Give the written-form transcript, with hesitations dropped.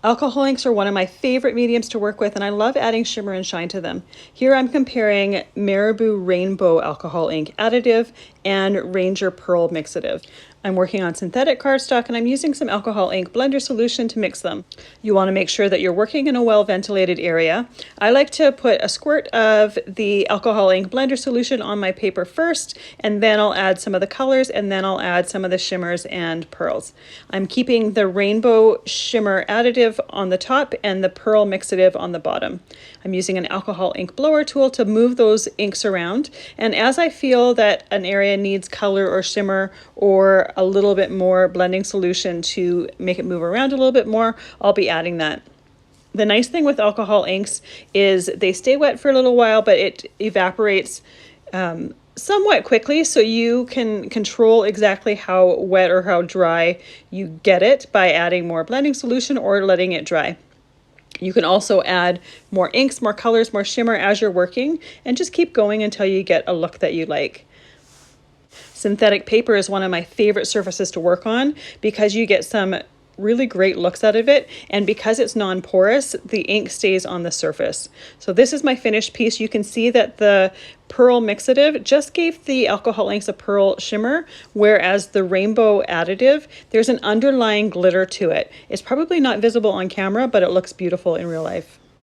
Alcohol inks are one of my favorite mediums to work with, and I love adding shimmer and shine to them. Here I'm comparing Maribu Rainbow alcohol ink additive and Ranger Pearl Mixative. I'm working on synthetic cardstock and I'm using some alcohol ink blender solution to mix them. You want to make sure that you're working in a well ventilated area. I like to put a squirt of the alcohol ink blender solution on my paper first, and then I'll add some of the colors, and then I'll add some of the shimmers and pearls. I'm keeping the rainbow shimmer additive on the top and the pearl mixative on the bottom. I'm using an alcohol ink blower tool to move those inks around, and as I feel that an area needs color or shimmer or a little bit more blending solution to make it move around a little bit more, I'll be adding that. The nice thing with alcohol inks is they stay wet for a little while, but it evaporates somewhat quickly, so you can control exactly how wet or how dry you get it by adding more blending solution or letting it dry. You can also add more inks, more colors, more shimmer as you're working, and just keep going until you get a look that you like. Synthetic paper is one of my favorite surfaces to work on because you get some really great looks out of it, and because it's non-porous, the ink stays on the surface. So this is my finished piece. You can see that the pearl mixative just gave the alcohol inks a pearl shimmer, whereas the rainbow additive, there's an underlying glitter to it. It's probably not visible on camera, but it looks beautiful in real life.